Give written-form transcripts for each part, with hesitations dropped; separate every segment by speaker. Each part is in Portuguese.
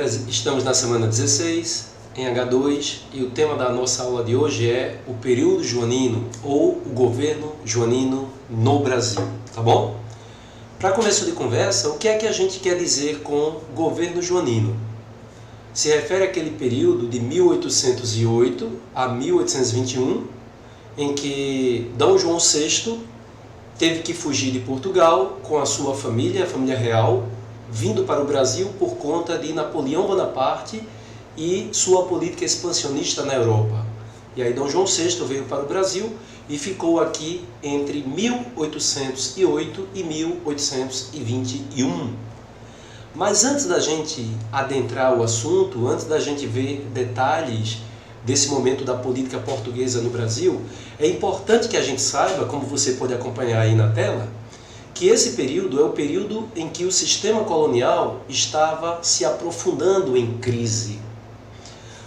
Speaker 1: Estamos na semana 16, em H2, e o tema da nossa aula de hoje é o período joanino ou o governo joanino no Brasil, tá bom? Para começo de conversa, o que é que a gente quer dizer com governo joanino? Se refere àquele período de 1808 a 1821, em que D. João VI teve que fugir de Portugal com a sua família, a família real, vindo para o Brasil por conta de Napoleão Bonaparte e sua política expansionista na Europa. E aí D. João VI veio para o Brasil e ficou aqui entre 1808 e 1821. Mas antes da gente adentrar o assunto, antes da gente ver detalhes desse momento da política portuguesa no Brasil, é importante que a gente saiba, como você pode acompanhar aí na tela, que esse período é o período em que o sistema colonial estava se aprofundando em crise.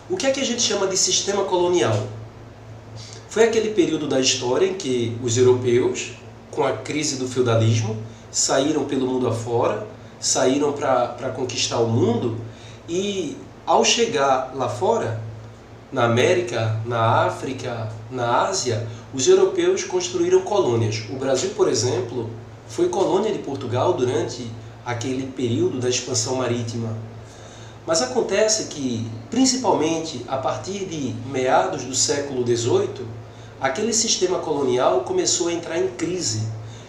Speaker 1: O que é que a gente chama de sistema colonial? Foi aquele período da história em que os europeus, com a crise do feudalismo, saíram pelo mundo afora, saíram para conquistar o mundo e, ao chegar lá fora, na América, na África, na Ásia, os europeus construíram colônias. O Brasil, por exemplo, foi colônia de Portugal durante aquele período da expansão marítima. Mas acontece que, principalmente a partir de meados do século XVIII, aquele sistema colonial começou a entrar em crise.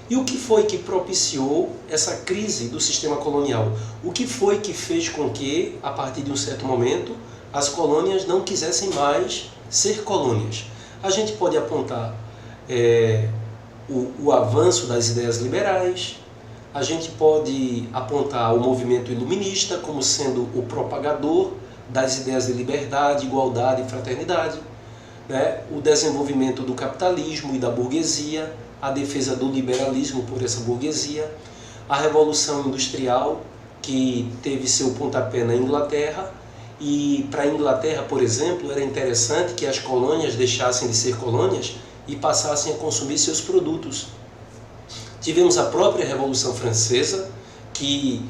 Speaker 1: E o que foi que propiciou essa crise do sistema colonial? O que foi que fez com que, a partir de um certo momento, as colônias não quisessem mais ser colônias? A gente pode apontar o avanço das ideias liberais, a gente pode apontar o movimento iluminista como sendo o propagador das ideias de liberdade, igualdade e fraternidade, né? O desenvolvimento do capitalismo e da burguesia, a defesa do liberalismo por essa burguesia, a Revolução Industrial, que teve seu pontapé na Inglaterra, e para a Inglaterra, por exemplo, era interessante que as colônias deixassem de ser colônias e passassem a consumir seus produtos. Tivemos a própria Revolução Francesa, que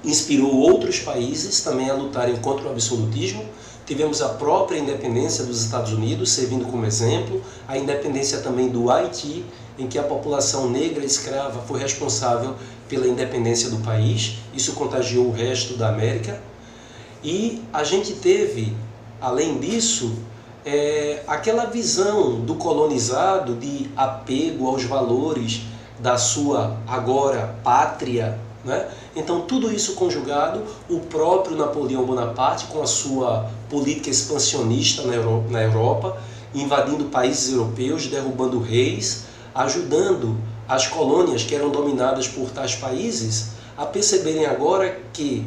Speaker 1: inspirou outros países também a lutarem contra o absolutismo. Tivemos a própria independência dos Estados Unidos, servindo como exemplo, a independência também do Haiti, em que a população negra escrava foi responsável pela independência do país. Isso contagiou o resto da América. E a gente teve, além disso, aquela visão do colonizado de apego aos valores da sua agora pátria, né? Então tudo isso conjugado, o próprio Napoleão Bonaparte com a sua política expansionista na Europa, invadindo países europeus, derrubando reis, ajudando as colônias que eram dominadas por tais países a perceberem agora que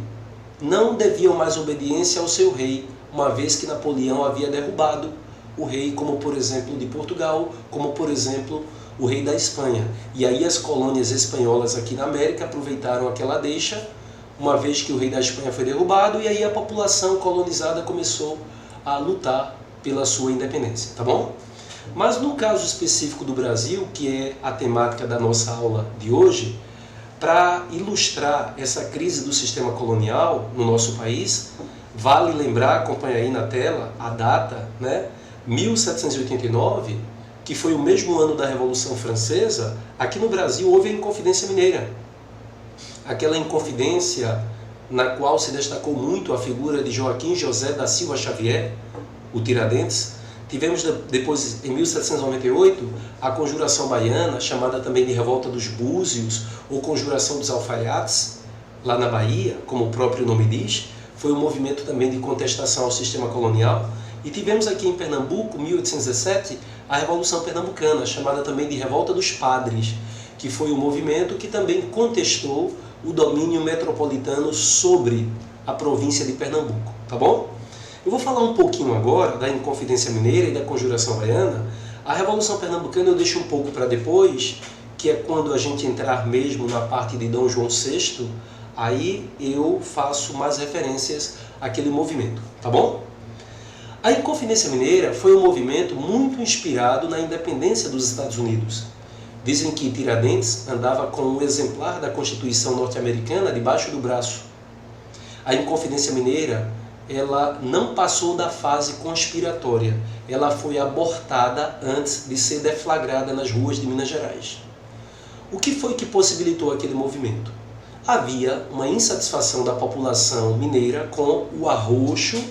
Speaker 1: não deviam mais obediência ao seu rei, uma vez que Napoleão havia derrubado o rei, como por exemplo de Portugal, como por exemplo o rei da Espanha. E aí as colônias espanholas aqui na América aproveitaram aquela deixa, uma vez que o rei da Espanha foi derrubado, e aí a população colonizada começou a lutar pela sua independência, tá bom? Mas no caso específico do Brasil, que é a temática da nossa aula de hoje, para ilustrar essa crise do sistema colonial no nosso país, vale lembrar, acompanha aí na tela, a data, né? 1789, que foi o mesmo ano da Revolução Francesa. Aqui no Brasil houve a Inconfidência Mineira. Aquela Inconfidência na qual se destacou muito a figura de Joaquim José da Silva Xavier, o Tiradentes. Tivemos depois, em 1798, a Conjuração Baiana, chamada também de Revolta dos Búzios, ou Conjuração dos Alfaiates, lá na Bahia, como o próprio nome diz. Foi um movimento também de contestação ao sistema colonial. E tivemos aqui em Pernambuco, 1817, a Revolução Pernambucana, chamada também de Revolta dos Padres, que foi um movimento que também contestou o domínio metropolitano sobre a província de Pernambuco, tá bom? Eu vou falar um pouquinho agora da Inconfidência Mineira e da Conjuração Baiana. A Revolução Pernambucana eu deixo um pouco para depois, que é quando a gente entrar mesmo na parte de D. João VI, aí eu faço mais referências àquele movimento, tá bom? A Inconfidência Mineira foi um movimento muito inspirado na independência dos Estados Unidos. Dizem que Tiradentes andava com um exemplar da Constituição norte-americana debaixo do braço. A Inconfidência Mineira ela não passou da fase conspiratória, ela foi abortada antes de ser deflagrada nas ruas de Minas Gerais. O que foi que possibilitou aquele movimento? Havia uma insatisfação da população mineira com o arroxo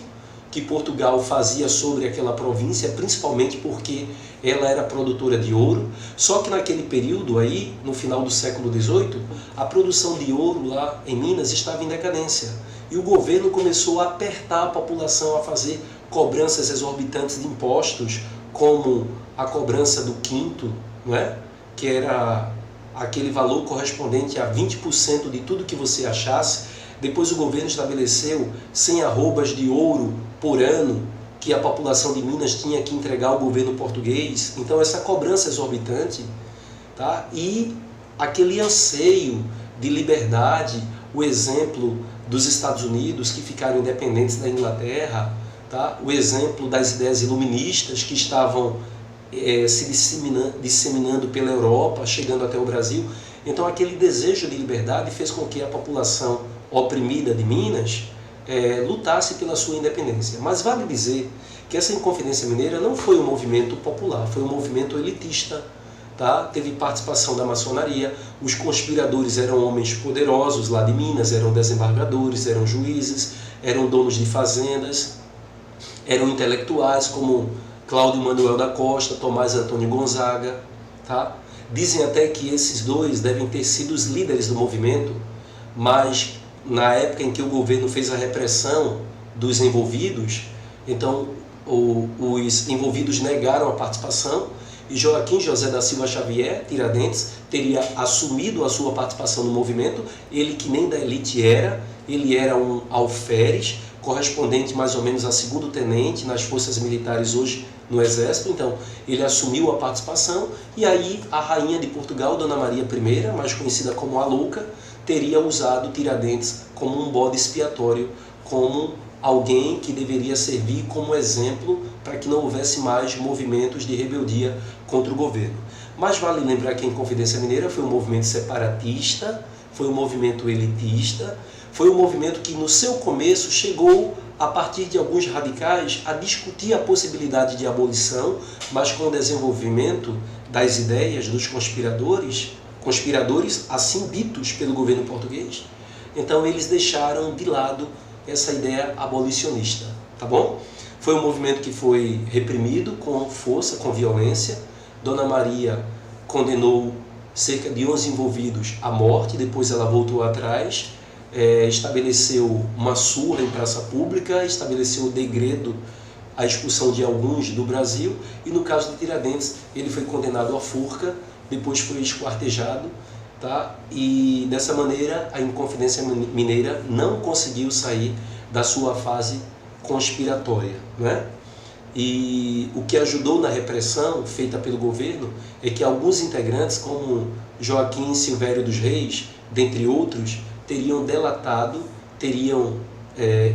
Speaker 1: que Portugal fazia sobre aquela província, principalmente porque ela era produtora de ouro. Só que naquele período aí, no final do século XVIII, a produção de ouro lá em Minas estava em decadência. E o governo começou a apertar a população a fazer cobranças exorbitantes de impostos, como a cobrança do quinto, não é? Que era aquele valor correspondente a 20% de tudo que você achasse. Depois o governo estabeleceu 100 arrobas de ouro por ano que a população de Minas tinha que entregar ao governo português. Então essa cobrança exorbitante, tá? E aquele anseio de liberdade, o exemplo dos Estados Unidos que ficaram independentes da Inglaterra, tá? O exemplo das ideias iluministas que estavam se disseminando pela Europa, chegando até o Brasil. Então aquele desejo de liberdade fez com que a população oprimida de Minas lutasse pela sua independência. Mas vale dizer que essa Inconfidência Mineira não foi um movimento popular, foi um movimento elitista. Tá? Teve participação da maçonaria, os conspiradores eram homens poderosos lá de Minas, eram desembargadores, eram juízes, eram donos de fazendas, eram intelectuais como Cláudio Manuel da Costa, Tomás Antônio Gonzaga. Tá? Dizem até que esses dois devem ter sido os líderes do movimento, mas na época em que o governo fez a repressão dos envolvidos, então os envolvidos negaram a participação e Joaquim José da Silva Xavier, Tiradentes, teria assumido a sua participação no movimento, ele que nem da elite era, ele era um alferes, correspondente mais ou menos a segundo-tenente nas forças militares hoje no Exército. Então ele assumiu a participação e aí a rainha de Portugal, Dona Maria I, mais conhecida como a Louca, teria usado Tiradentes como um bode expiatório, como alguém que deveria servir como exemplo para que não houvesse mais movimentos de rebeldia contra o governo. Mas vale lembrar que a Inconfidência Mineira foi um movimento separatista, foi um movimento elitista, foi um movimento que no seu começo chegou, a partir de alguns radicais, a discutir a possibilidade de abolição, mas com o desenvolvimento das ideias dos conspiradores assim ditos pelo governo português, então eles deixaram de lado essa ideia abolicionista, tá bom? Foi um movimento que foi reprimido com força, com violência. Dona Maria condenou cerca de 11 envolvidos à morte, depois ela voltou atrás, estabeleceu uma surra em praça pública, estabeleceu o degredo, a expulsão de alguns do Brasil, e no caso de Tiradentes ele foi condenado à forca, depois foi esquartejado, tá? E dessa maneira a Inconfidência Mineira não conseguiu sair da sua fase conspiratória, né? E o que ajudou na repressão feita pelo governo é que alguns integrantes, como Joaquim Silvério dos Reis, dentre outros, teriam delatado, teriam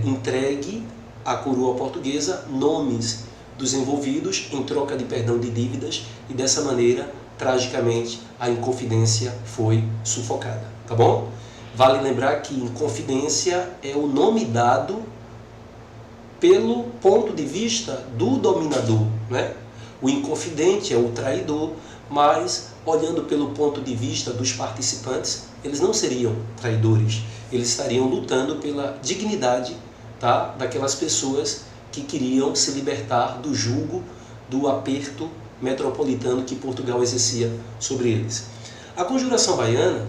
Speaker 1: entregue à coroa portuguesa nomes dos envolvidos em troca de perdão de dívidas, e dessa maneira, tragicamente, a Inconfidência foi sufocada, tá bom? Vale lembrar que Inconfidência é o nome dado pelo ponto de vista do dominador, né? O inconfidente é o traidor, mas olhando pelo ponto de vista dos participantes, eles não seriam traidores, eles estariam lutando pela dignidade, tá, daquelas pessoas que queriam se libertar do jugo, do aperto metropolitano que Portugal exercia sobre eles. A Conjuração Baiana,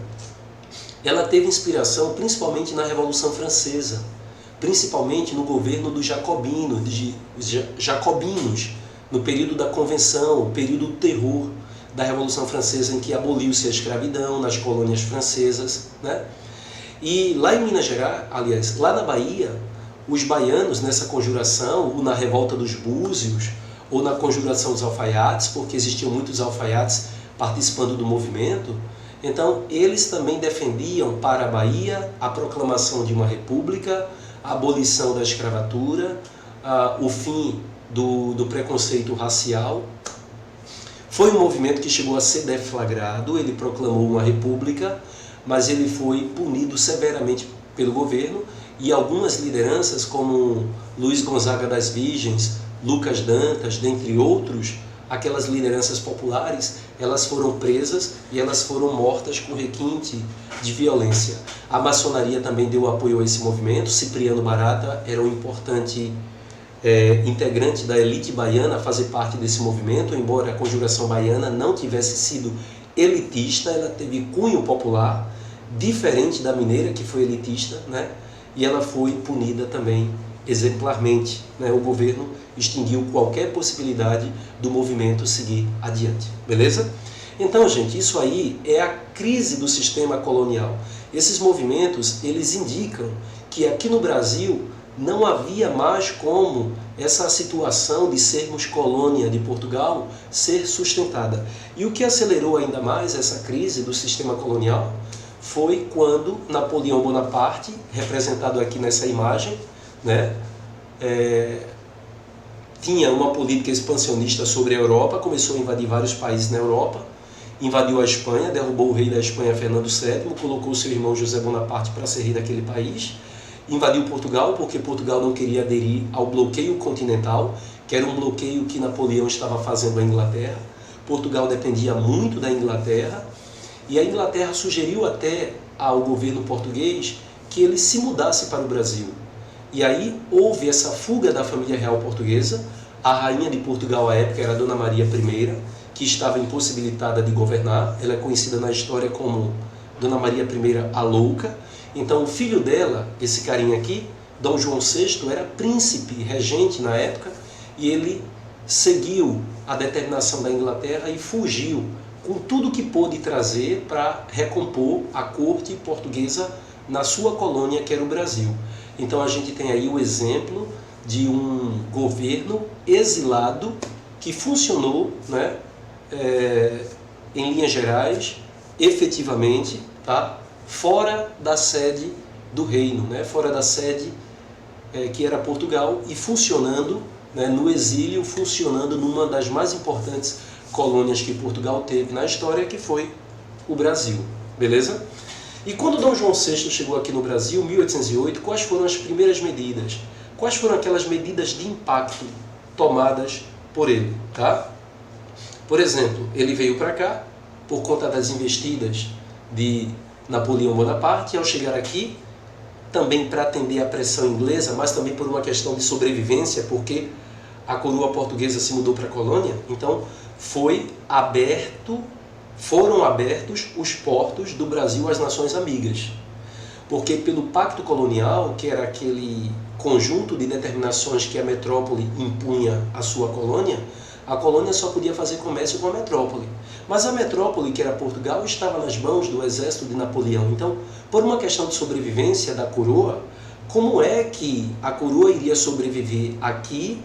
Speaker 1: ela teve inspiração principalmente na Revolução Francesa, principalmente no governo dos jacobinos, no período da Convenção, o período do terror da Revolução Francesa, em que aboliu-se a escravidão nas colônias francesas, né? E lá em Minas Gerais, aliás, lá na Bahia, os baianos nessa conjuração, ou na revolta dos búzios, ou na conjuração dos alfaiates, porque existiam muitos alfaiates participando do movimento, então eles também defendiam para a Bahia a proclamação de uma república, a abolição da escravatura, o fim do preconceito racial. Foi um movimento que chegou a ser deflagrado, ele proclamou uma república, mas ele foi punido severamente pelo governo e algumas lideranças como Luiz Gonzaga das Virgens, Lucas Dantas, dentre outros, aquelas lideranças populares, elas foram presas e elas foram mortas com requinte de violência. A maçonaria também deu apoio a esse movimento. Cipriano Barata era um importante integrante da elite baiana a fazer parte desse movimento, embora a Conjuração Baiana não tivesse sido elitista, ela teve cunho popular, diferente da mineira, que foi elitista, né? E ela foi punida também exemplarmente, né? O governo extinguiu qualquer possibilidade do movimento seguir adiante, beleza? Então, gente, isso aí é a crise do sistema colonial. Esses movimentos, eles indicam que aqui no Brasil não havia mais como essa situação de sermos colônia de Portugal ser sustentada. E o que acelerou ainda mais essa crise do sistema colonial foi quando Napoleão Bonaparte, representado aqui nessa imagem, né, tinha uma política expansionista sobre a Europa, começou a invadir vários países na Europa, invadiu a Espanha, derrubou o rei da Espanha, Fernando VII, colocou seu irmão José Bonaparte para ser rei daquele país, invadiu Portugal, porque Portugal não queria aderir ao bloqueio continental, que era um bloqueio que Napoleão estava fazendo à Inglaterra. Portugal dependia muito da Inglaterra, e a Inglaterra sugeriu até ao governo português que ele se mudasse para o Brasil. E aí houve essa fuga da família real portuguesa. A rainha de Portugal à época era a Dona Maria I, que estava impossibilitada de governar. Ela é conhecida na história como Dona Maria I a Louca. Então o filho dela, esse carinha aqui, Dom João VI, era príncipe, regente na época, e ele seguiu a determinação da Inglaterra e fugiu com tudo que pôde trazer para recompor a corte portuguesa na sua colônia, que era o Brasil. Então a gente tem aí o exemplo de um governo exilado que funcionou, né, em linhas gerais, efetivamente, tá, fora da sede do reino, né, fora da sede que era Portugal, e funcionando, né, no exílio, funcionando numa das mais importantes colônias que Portugal teve na história, que foi o Brasil. Beleza? E quando Dom João VI chegou aqui no Brasil, em 1808, quais foram as primeiras medidas? Quais foram aquelas medidas de impacto tomadas por ele? Tá? Por exemplo, ele veio para cá por conta das investidas de Napoleão Bonaparte, e ao chegar aqui, também para atender à pressão inglesa, mas também por uma questão de sobrevivência, porque a coroa portuguesa se mudou para a colônia, então foram abertos os portos do Brasil às nações amigas. Porque pelo Pacto Colonial, que era aquele conjunto de determinações que a metrópole impunha à sua colônia, a colônia só podia fazer comércio com a metrópole. Mas a metrópole, que era Portugal, estava nas mãos do exército de Napoleão. Então, por uma questão de sobrevivência da coroa, como é que a coroa iria sobreviver aqui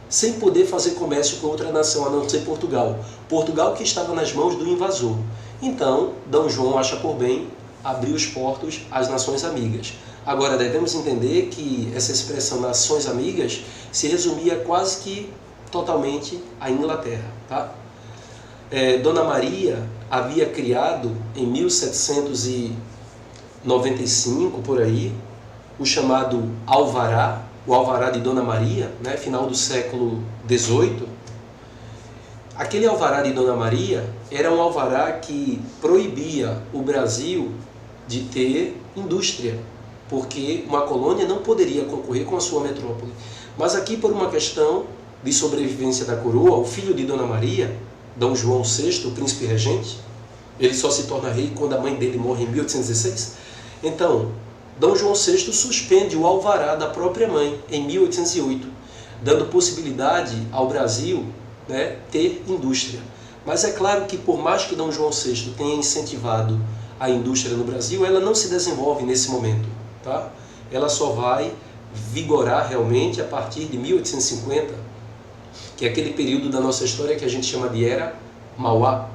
Speaker 1: sem poder fazer comércio com outra nação, a não ser Portugal? Portugal que estava nas mãos do invasor. Então, D. João acha por bem abrir os portos às nações amigas. Agora, devemos entender que essa expressão nações amigas se resumia quase que totalmente à Inglaterra. Tá? Dona Maria havia criado, em 1795, por aí, o chamado Alvará, o Alvará de Dona Maria, né, final do século XVIII. Aquele Alvará de Dona Maria era um alvará que proibia o Brasil de ter indústria, porque uma colônia não poderia concorrer com a sua metrópole. Mas aqui, por uma questão de sobrevivência da coroa, o filho de Dona Maria, D. João VI, o príncipe regente, ele só se torna rei quando a mãe dele morre em 1816. Então, D. João VI suspende o alvará da própria mãe em 1808, dando possibilidade ao Brasil, né, ter indústria. Mas é claro que por mais que D. João VI tenha incentivado a indústria no Brasil, ela não se desenvolve nesse momento. Tá? Ela só vai vigorar realmente a partir de 1850, que é aquele período da nossa história que a gente chama de Era Mauá.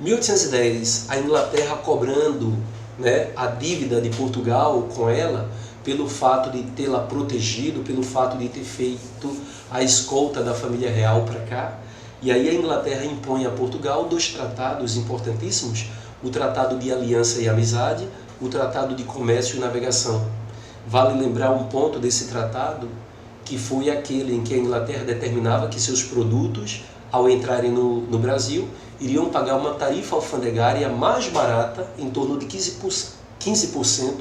Speaker 1: 1810, a Inglaterra cobrando, né, a dívida de Portugal com ela, pelo fato de tê-la protegido, pelo fato de ter feito a escolta da família real para cá. E aí a Inglaterra impõe a Portugal 2 tratados importantíssimos, o Tratado de Aliança e Amizade, o Tratado de Comércio e Navegação. Vale lembrar um ponto desse tratado, que foi aquele em que a Inglaterra determinava que seus produtos, ao entrarem no Brasil, iriam pagar uma tarifa alfandegária mais barata, em torno de 15%,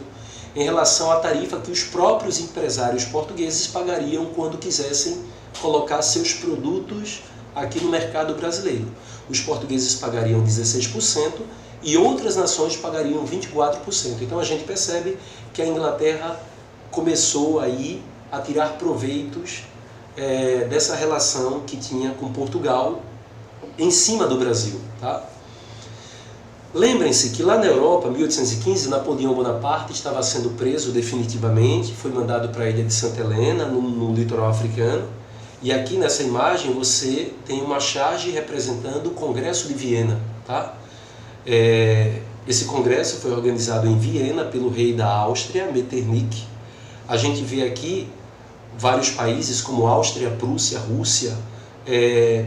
Speaker 1: em relação à tarifa que os próprios empresários portugueses pagariam quando quisessem colocar seus produtos aqui no mercado brasileiro. Os portugueses pagariam 16% e outras nações pagariam 24%. Então a gente percebe que a Inglaterra começou aí a tirar proveitos dessa relação que tinha com Portugal em cima do Brasil. Tá? Lembrem-se que lá na Europa, em 1815, Napoleão Bonaparte estava sendo preso definitivamente, foi mandado para a ilha de Santa Helena, no litoral africano, e aqui nessa imagem você tem uma charge representando o Congresso de Viena. Tá? Esse congresso foi organizado em Viena pelo rei da Áustria, Metternich. A gente vê aqui vários países como Áustria, Prússia, Rússia,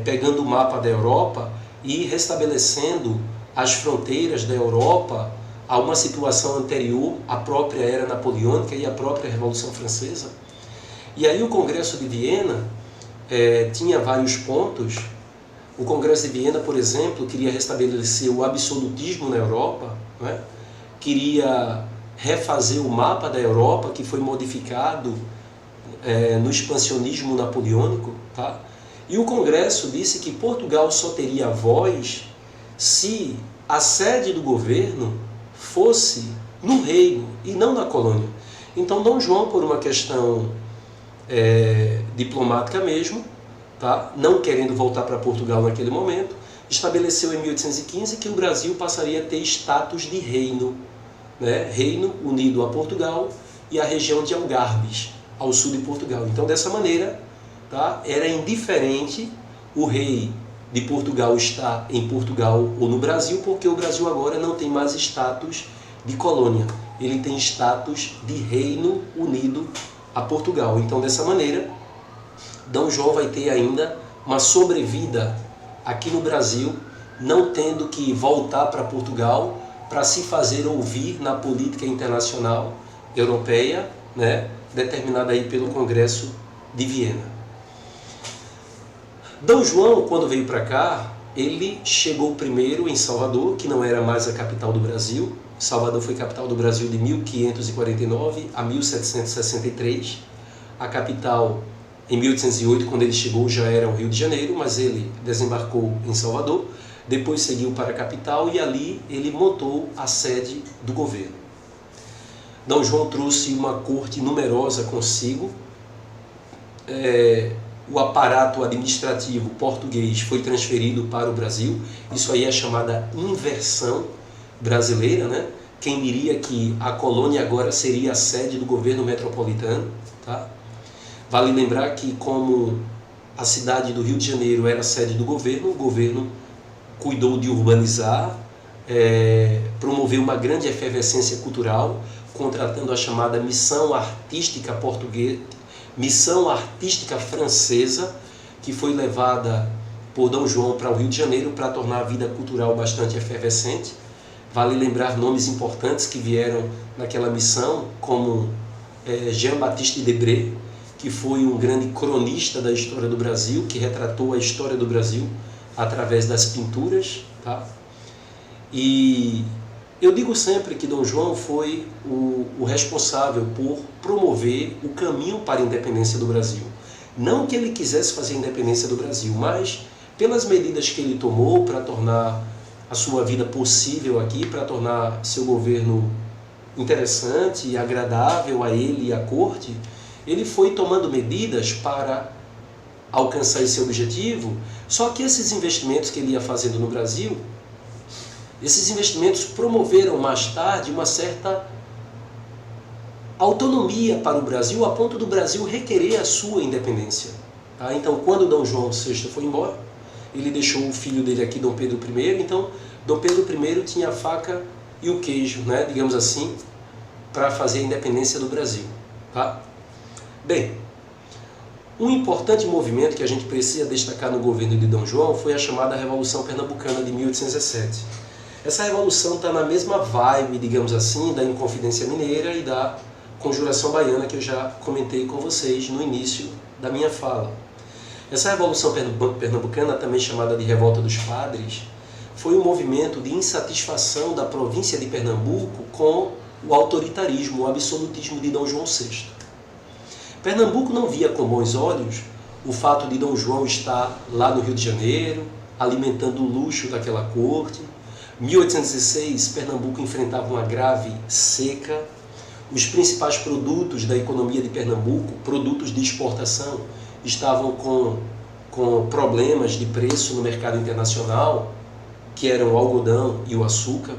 Speaker 1: pegando o mapa da Europa e restabelecendo as fronteiras da Europa a uma situação anterior à própria era napoleônica e à própria Revolução Francesa. E aí o Congresso de Viena tinha vários pontos. O Congresso de Viena, por exemplo, queria restabelecer o absolutismo na Europa, né? Queria refazer o mapa da Europa, que foi modificado no expansionismo napoleônico. Tá? E o Congresso disse que Portugal só teria voz se a sede do governo fosse no reino e não na colônia. Então Dom João, por uma questão diplomática mesmo, tá? Não querendo voltar para Portugal naquele momento, estabeleceu em 1815 que o Brasil passaria a ter status de reino, né? Reino unido a Portugal e a região de Algarves, ao sul de Portugal. Então dessa maneira, tá? Era indiferente o rei de Portugal estar em Portugal ou no Brasil, porque o Brasil agora não tem mais status de colônia, ele tem status de reino unido a Portugal. Então dessa maneira, Dom João vai ter ainda uma sobrevida aqui no Brasil, não tendo que voltar para Portugal para se fazer ouvir na política internacional europeia, né, determinada aí pelo Congresso de Viena. Dom João, quando veio para cá, ele chegou primeiro em Salvador, que não era mais a capital do Brasil. Salvador foi capital do Brasil de 1549 a 1763. A capital, em 1808, quando ele chegou, já era o Rio de Janeiro, mas ele desembarcou em Salvador. Depois seguiu para a capital e ali ele montou a sede do governo. Dom João trouxe uma corte numerosa consigo. O aparato administrativo português foi transferido para o Brasil. Isso aí é chamada inversão brasileira, né? Quem diria que a colônia agora seria a sede do governo metropolitano, tá? Vale lembrar que como a cidade do Rio de Janeiro era a sede do governo, o governo cuidou de urbanizar, promoveu uma grande efervescência cultural, contratando a chamada Missão Artística Portuguesa, Missão Artística Francesa, que foi levada por Dom João para o Rio de Janeiro para tornar a vida cultural bastante efervescente. Vale lembrar nomes importantes que vieram naquela missão, como Jean-Baptiste Debré, que foi um grande cronista da história do Brasil, que retratou a história do Brasil através das pinturas. Tá? E eu digo sempre que Dom João foi o responsável por promover o caminho para a independência do Brasil. Não que ele quisesse fazer a independência do Brasil, mas pelas medidas que ele tomou para tornar a sua vida possível aqui, para tornar seu governo interessante e agradável a ele e à corte, ele foi tomando medidas para alcançar esse objetivo. Só que esses investimentos que ele ia fazendo no Brasil, esses investimentos promoveram mais tarde uma certa autonomia para o Brasil, a ponto do Brasil requerer a sua independência. Tá? Então, quando Dom João VI foi embora, ele deixou o filho dele aqui, Dom Pedro I. Então, Dom Pedro I tinha a faca e o queijo, né, digamos assim, para fazer a independência do Brasil. Tá? Bem, um importante movimento que a gente precisa destacar no governo de Dom João foi a chamada Revolução Pernambucana de 1817. Essa revolução está na mesma vibe, digamos assim, da Inconfidência Mineira e da Conjuração Baiana, que eu já comentei com vocês no início da minha fala. Essa Revolução Pernambucana, também chamada de Revolta dos Padres, foi um movimento de insatisfação da província de Pernambuco com o autoritarismo, o absolutismo de Dom João VI. Pernambuco não via com bons olhos o fato de Dom João estar lá no Rio de Janeiro, alimentando o luxo daquela corte. Em 1816, Pernambuco enfrentava uma grave seca. Os principais produtos da economia de Pernambuco, produtos de exportação, estavam com problemas de preço no mercado internacional, que eram o algodão e o açúcar.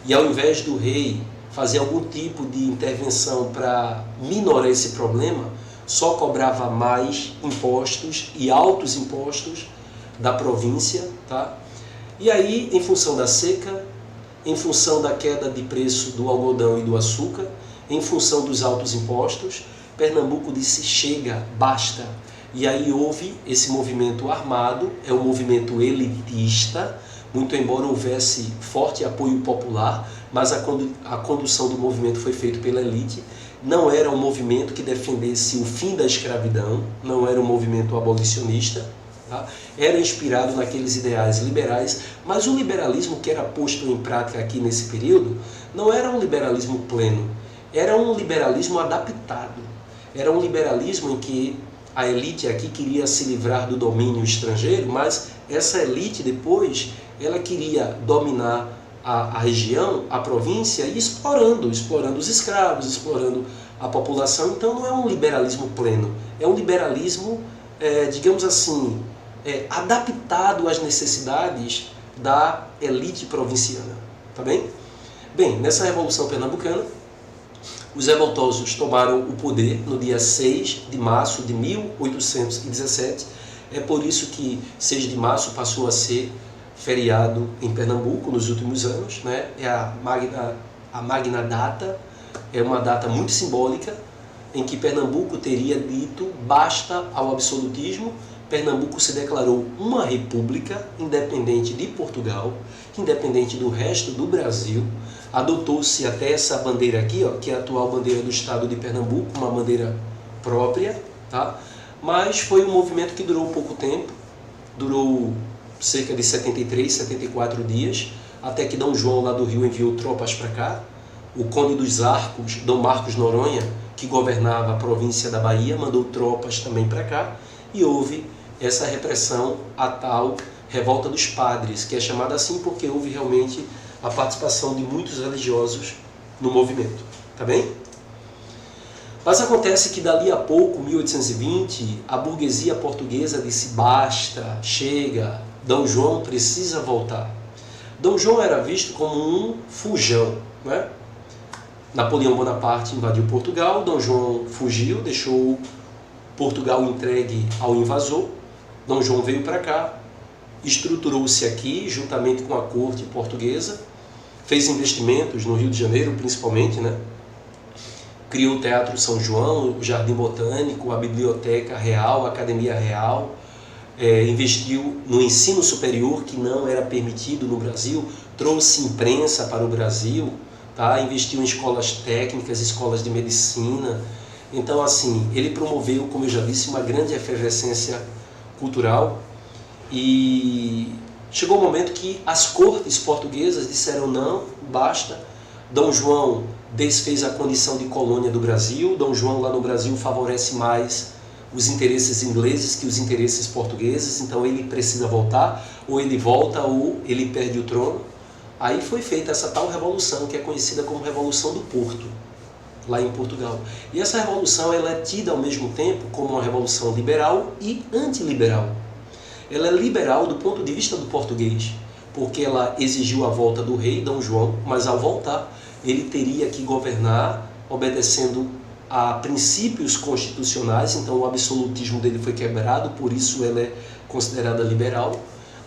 Speaker 1: E ao invés do rei fazer algum tipo de intervenção para minorar esse problema, só cobrava mais impostos e altos impostos da província, tá? E aí, em função da seca, em função da queda de preço do algodão e do açúcar, em função dos altos impostos, Pernambuco disse: chega, basta. E aí houve esse movimento armado, é um movimento elitista, muito embora houvesse forte apoio popular, mas a condução do movimento foi feita pela elite. Não era um movimento que defendesse o fim da escravidão, não era um movimento abolicionista, tá? Era inspirado naqueles ideais liberais, mas o liberalismo que era posto em prática aqui nesse período não era um liberalismo pleno, era um liberalismo adaptado, era um liberalismo em que a elite aqui queria se livrar do domínio estrangeiro, mas essa elite depois ela queria dominar a região, a província, e explorando os escravos, explorando a população. Então não é um liberalismo pleno, é um liberalismo, digamos assim, adaptado às necessidades da elite provinciana. Tá bem? Bem, nessa Revolução Pernambucana, os revoltosos tomaram o poder no dia 6 de março de 1817. É por isso que 6 de março passou a ser feriado em Pernambuco nos últimos anos, né? É a Magna Data, é uma data muito simbólica em que Pernambuco teria dito basta ao absolutismo. Pernambuco se declarou uma república independente de Portugal, independente do resto do Brasil. Adotou-se até essa bandeira aqui, ó, que é a atual bandeira do estado de Pernambuco, uma bandeira própria, tá? Mas foi um movimento que durou pouco tempo, durou cerca de 73, 74 dias, até que Dom João lá do Rio enviou tropas para cá. O Conde dos Arcos, Dom Marcos Noronha, que governava a província da Bahia, mandou tropas também para cá, e houve essa repressão, a tal Revolta dos Padres, que é chamada assim porque houve realmente a participação de muitos religiosos no movimento. Tá bem? Mas acontece que dali a pouco, 1820, a burguesia portuguesa disse basta, chega, Dom João precisa voltar. Dom João era visto como um fujão, né? Napoleão Bonaparte invadiu Portugal, Dom João fugiu, deixou Portugal entregue ao invasor. Dom João veio para cá, estruturou-se aqui juntamente com a corte portuguesa, fez investimentos no Rio de Janeiro principalmente, né? Criou o Teatro São João, o Jardim Botânico, a Biblioteca Real, a Academia Real, investiu no ensino superior, que não era permitido no Brasil, trouxe imprensa para o Brasil, tá? Investiu em escolas técnicas, escolas de medicina. Então, assim, ele promoveu, como eu já disse, uma grande efervescência cultural, e chegou o momento que as cortes portuguesas disseram não, basta. Dom João desfez a condição de colônia do Brasil. Dom João lá no Brasil favorece mais os interesses ingleses que os interesses portugueses, então ele precisa voltar, ou ele volta ou ele perde o trono. Aí foi feita essa tal revolução, que é conhecida como Revolução do Porto, lá em Portugal. E essa revolução ela é tida ao mesmo tempo como uma revolução liberal e antiliberal. Ela é liberal do ponto de vista do português, porque ela exigiu a volta do rei Dom João, mas ao voltar ele teria que governar obedecendo a princípios constitucionais, então o absolutismo dele foi quebrado, por isso ela é considerada liberal.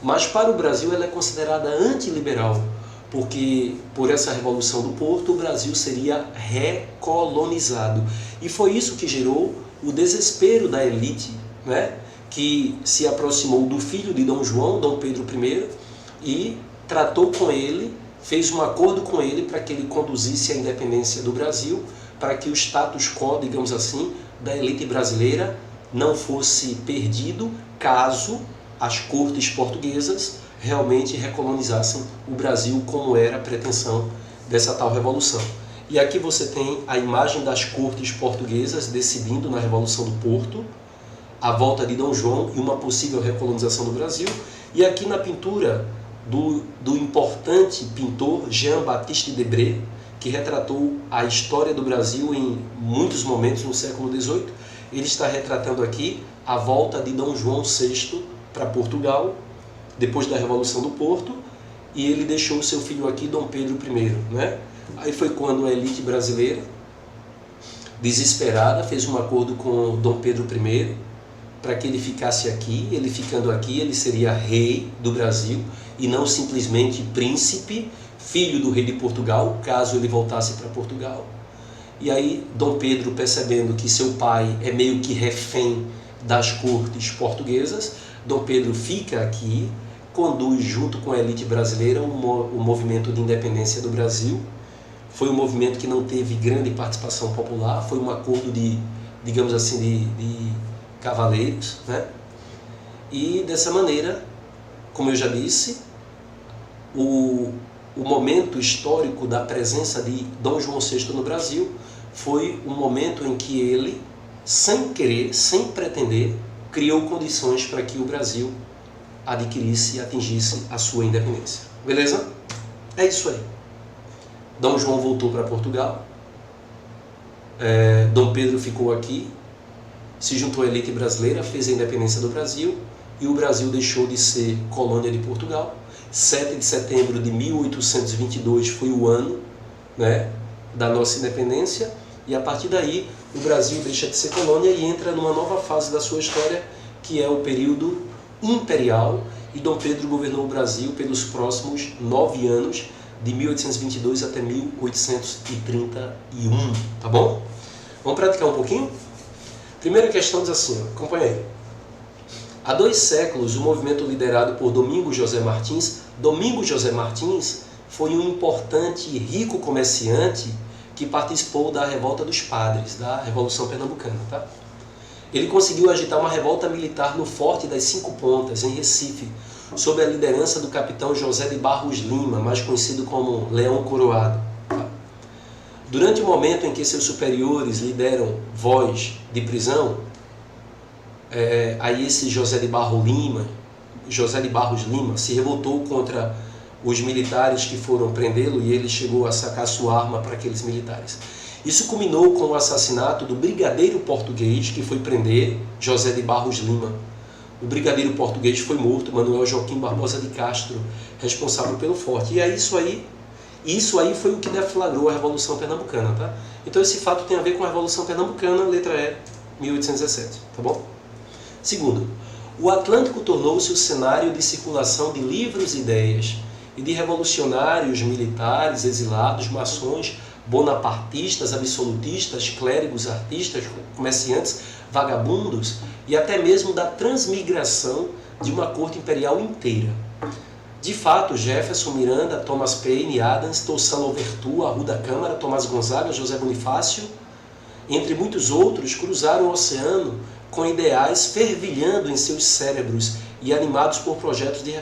Speaker 1: Mas para o Brasil ela é considerada antiliberal, porque por essa Revolução do Porto o Brasil seria recolonizado. E foi isso que gerou o desespero da elite, né? Que se aproximou do filho de Dom João, Dom Pedro I, e tratou com ele, fez um acordo com ele para que ele conduzisse a independência do Brasil, para que o status quo, digamos assim, da elite brasileira não fosse perdido caso as cortes portuguesas realmente recolonizassem o Brasil, como era a pretensão dessa tal revolução. E aqui você tem a imagem das cortes portuguesas decidindo na Revolução do Porto a volta de Dom João e uma possível recolonização do Brasil. E aqui na pintura do importante pintor Jean-Baptiste Debré, que retratou a história do Brasil em muitos momentos no século XVIII, ele está retratando aqui a volta de Dom João VI para Portugal, depois da Revolução do Porto, e ele deixou o seu filho aqui, Dom Pedro I. Né? Aí foi quando a elite brasileira, desesperada, fez um acordo com Dom Pedro I, para que ele ficasse aqui. Ele ficando aqui, ele seria rei do Brasil, e não simplesmente príncipe, filho do rei de Portugal, caso ele voltasse para Portugal. E aí Dom Pedro, percebendo que seu pai é meio que refém das cortes portuguesas, Dom Pedro fica aqui, conduz junto com a elite brasileira o movimento de independência do Brasil. Foi um movimento que não teve grande participação popular, foi um acordo de, digamos assim, de cavaleiros, né? E dessa maneira, como eu já disse, o momento histórico da presença de Dom João VI no Brasil foi um momento em que ele, sem querer, sem pretender, criou condições para que o Brasil adquirisse e atingisse a sua independência. Beleza? É isso aí. Dom João voltou para Portugal, Dom Pedro ficou aqui, se juntou à elite brasileira, fez a independência do Brasil, e o Brasil deixou de ser colônia de Portugal. 7 de setembro de 1822 foi o ano, né, da nossa independência, e a partir daí o Brasil deixa de ser colônia e entra numa nova fase da sua história, que é o período imperial, e Dom Pedro governou o Brasil pelos próximos 9 anos, de 1822 até 1831, tá bom? Vamos praticar um pouquinho? Primeira questão diz assim, acompanha aí. Há 2 séculos, o movimento liderado por Domingos José Martins foi um importante e rico comerciante que participou da Revolta dos Padres, da Revolução Pernambucana. Tá? Ele conseguiu agitar uma revolta militar no Forte das 5 Pontas, em Recife, sob a liderança do capitão José de Barros Lima, mais conhecido como Leão Coroado. Tá? Durante o momento em que seus superiores lhe deram voz de prisão, aí esse José de Barros Lima se revoltou contra os militares que foram prendê-lo e ele chegou a sacar sua arma para aqueles militares. Isso culminou com o assassinato do brigadeiro português que foi prender José de Barros Lima. O brigadeiro português foi morto, Manuel Joaquim Barbosa de Castro, responsável pelo forte. E aí isso aí foi o que deflagrou a Revolução Pernambucana. Tá? Então esse fato tem a ver com a Revolução Pernambucana, letra E, 1817. Tá bom? Segundo, o Atlântico tornou-se o cenário de circulação de livres ideias e de revolucionários militares, exilados, maçons, bonapartistas, absolutistas, clérigos, artistas, comerciantes, vagabundos e até mesmo da transmigração de uma corte imperial inteira. De fato, Jefferson, Miranda, Thomas Paine, Adams, Toussaint Louverture, Arruda Câmara, Tomás Gonzaga, José Bonifácio, entre muitos outros, cruzaram o oceano com ideais fervilhando em seus cérebros e animados por projetos de...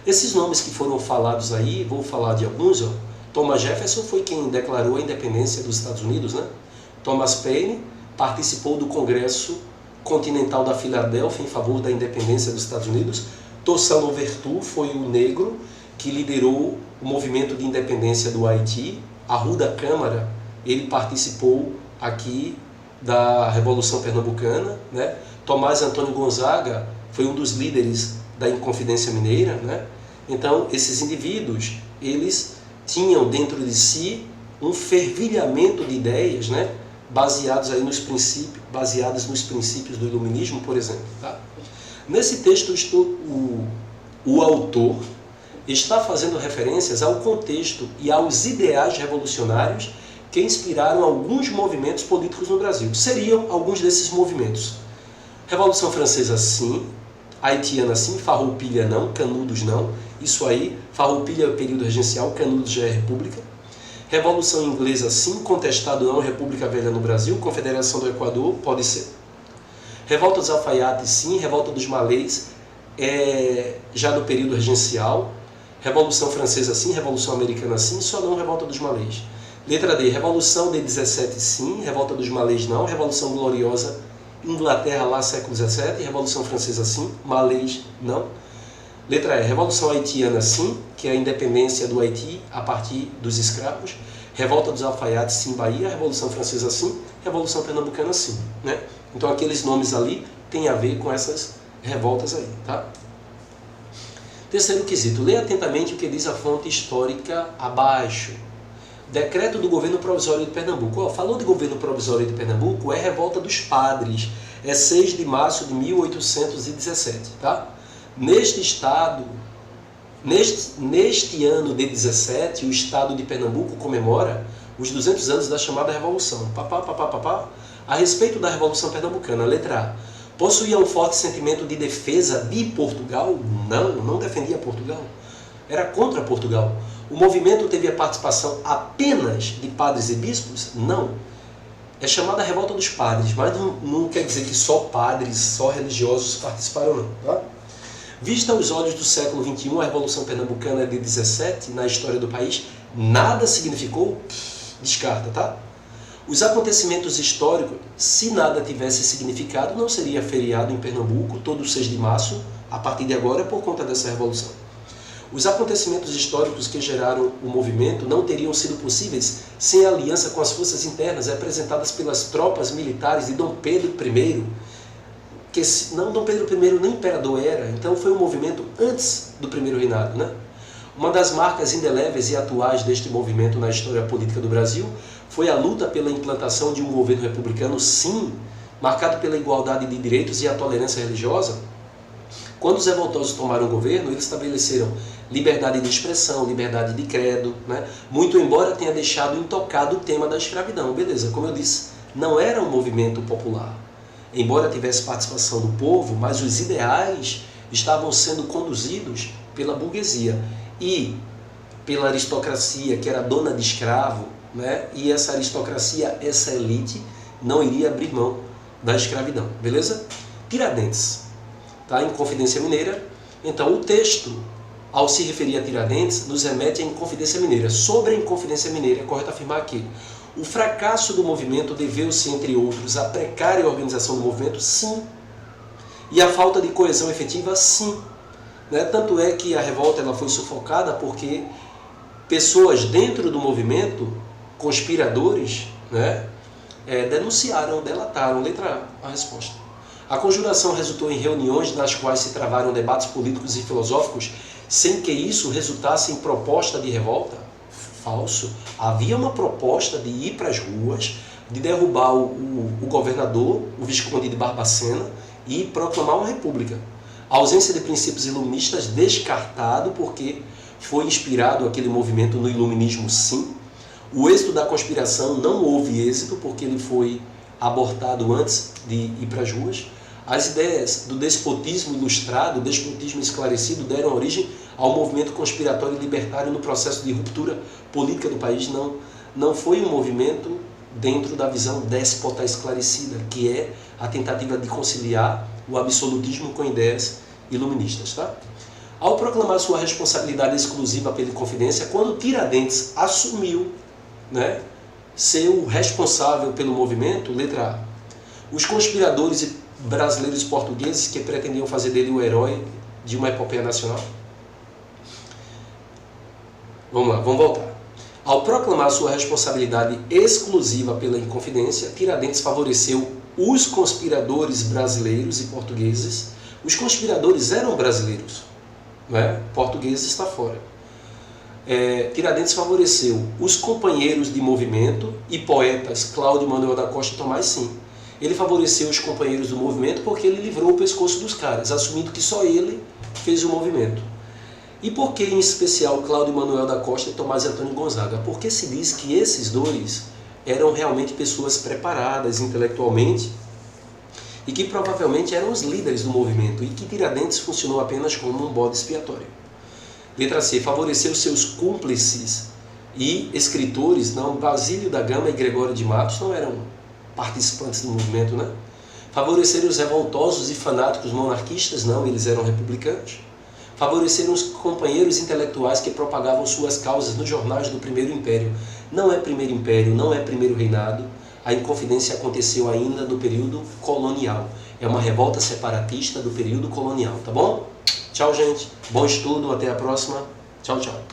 Speaker 1: Esses nomes que foram falados aí, vou falar de alguns. Ó. Thomas Jefferson foi quem declarou a independência dos Estados Unidos, né? Thomas Paine participou do Congresso Continental da Filadélfia em favor da independência dos Estados Unidos. Toussaint Louverture foi o negro que liderou o movimento de independência do Haiti. Arruda Câmara, ele participou aqui da Revolução Pernambucana, né? Tomás Antônio Gonzaga foi um dos líderes da Inconfidência Mineira, né? Então, esses indivíduos, eles tinham dentro de si um fervilhamento de ideias, né? Baseadas nos princípios do Iluminismo, por exemplo. Tá? Nesse texto, o autor está fazendo referências ao contexto e aos ideais revolucionários que inspiraram alguns movimentos políticos no Brasil. Seriam alguns desses movimentos: Revolução Francesa, sim; Haitiana, sim; Farroupilha, não; Canudos, não. Isso aí, Farroupilha é o período regencial, Canudos já é república. Revolução Inglesa, sim. Contestado não. República Velha no Brasil. Confederação do Equador, pode ser. Revolta dos Alfaiates, sim. Revolta dos Malês, já no período regencial. Revolução Francesa, sim. Revolução Americana, sim. Só não Revolta dos Malês. Letra D. Revolução de 17, sim. Revolta dos Malês, não. Revolução Gloriosa, Inglaterra, lá século XVII. Revolução Francesa, sim. Malês, não. Letra E. Revolução Haitiana, sim, que é a independência do Haiti a partir dos escravos. Revolta dos Alfaiates, sim, Bahia. Revolução Francesa, sim. Revolução Pernambucana, sim. Né? Então aqueles nomes ali têm a ver com essas revoltas aí. Tá? Terceiro quesito. Leia atentamente o que diz a fonte histórica abaixo. Decreto do Governo Provisório de Pernambuco. Falou de Governo Provisório de Pernambuco, é Revolta dos Padres. É 6 de março de 1817. Tá? Neste estado, neste ano de 17, o estado de Pernambuco comemora os 200 anos da chamada Revolução. A respeito da Revolução Pernambucana, letra A. Possuía um forte sentimento de defesa de Portugal? Não defendia Portugal. Era contra Portugal. O movimento teve a participação apenas de padres e bispos? Não. É chamada Revolta dos Padres, mas não quer dizer que só padres, só religiosos participaram, não. Tá? Vista aos olhos do século XXI, a Revolução Pernambucana de 17, na história do país, nada significou? Descarta, tá? Os acontecimentos históricos, se nada tivesse significado, não seria feriado em Pernambuco, todo 6 de março, a partir de agora, por conta dessa revolução. Os acontecimentos históricos que geraram o movimento não teriam sido possíveis sem a aliança com as forças internas representadas pelas tropas militares de Dom Pedro I, que não Dom Pedro I nem imperador era, então foi um movimento antes do primeiro reinado. Né? Uma das marcas indeléveis e atuais deste movimento na história política do Brasil foi a luta pela implantação de um governo republicano, sim, marcado pela igualdade de direitos e a tolerância religiosa. Quando os revoltosos tomaram o governo, eles estabeleceram liberdade de expressão, liberdade de credo, né? Muito embora tenha deixado intocado o tema da escravidão. Beleza, como eu disse, não era um movimento popular. Embora tivesse participação do povo, mas os ideais estavam sendo conduzidos pela burguesia e pela aristocracia, que era dona de escravo, né? E essa aristocracia, essa elite, não iria abrir mão da escravidão. Beleza? Tiradentes, tá? Inconfidência Mineira. Então, o texto, ao se referir a Tiradentes, nos remete à Inconfidência Mineira. Sobre a Inconfidência Mineira, é correto afirmar que o fracasso do movimento deveu-se, entre outros, à precária organização do movimento? Sim. E a falta de coesão efetiva? Sim. Né? Tanto é que a revolta ela foi sufocada porque pessoas dentro do movimento, conspiradores, né, denunciaram, delataram. Letra A, a resposta. A conjuração resultou em reuniões nas quais se travaram debates políticos e filosóficos sem que isso resultasse em proposta de revolta? Falso. Havia uma proposta de ir para as ruas, de derrubar o governador, o Visconde de Barbacena, e proclamar uma república. A ausência de princípios iluministas descartado, porque foi inspirado aquele movimento no iluminismo, sim. O êxito da conspiração não houve êxito, porque ele foi abortado antes de ir para as ruas. As ideias do despotismo ilustrado, despotismo esclarecido, deram origem ao movimento conspiratório e libertário no processo de ruptura política do país. Não foi um movimento dentro da visão déspota esclarecida, que é a tentativa de conciliar o absolutismo com ideias iluministas. Tá? Ao proclamar sua responsabilidade exclusiva pela Inconfidência, quando Tiradentes assumiu, né, ser o responsável pelo movimento, letra A, os conspiradores brasileiros e portugueses que pretendiam fazer dele o herói de uma epopeia nacional. Vamos lá, vamos voltar. Ao proclamar sua responsabilidade exclusiva pela Inconfidência, Tiradentes favoreceu os conspiradores brasileiros e portugueses. Os conspiradores eram brasileiros, né? Portugueses está fora. Tiradentes favoreceu os companheiros de movimento e poetas Cláudio Manuel da Costa e Tomás, sim. Ele favoreceu os companheiros do movimento porque ele livrou o pescoço dos caras, assumindo que só ele fez o movimento. E por que, em especial, Cláudio Manuel da Costa e Tomás Antônio Gonzaga? Porque se diz que esses dois eram realmente pessoas preparadas intelectualmente e que provavelmente eram os líderes do movimento e que Tiradentes funcionou apenas como um bode expiatório. Letra C. Favoreceu seus cúmplices E escritores, não, Basílio da Gama e Gregório de Matos não eram participantes do movimento, né? Favoreceram os revoltosos e fanáticos monarquistas, não, eles eram republicanos. Favoreceram os companheiros intelectuais que propagavam suas causas nos jornais do Primeiro Império. Não é Primeiro Império, não é Primeiro Reinado. A Inconfidência aconteceu ainda no período colonial. É uma revolta separatista do período colonial, tá bom? Tchau, gente. Bom estudo, até a próxima. Tchau, tchau.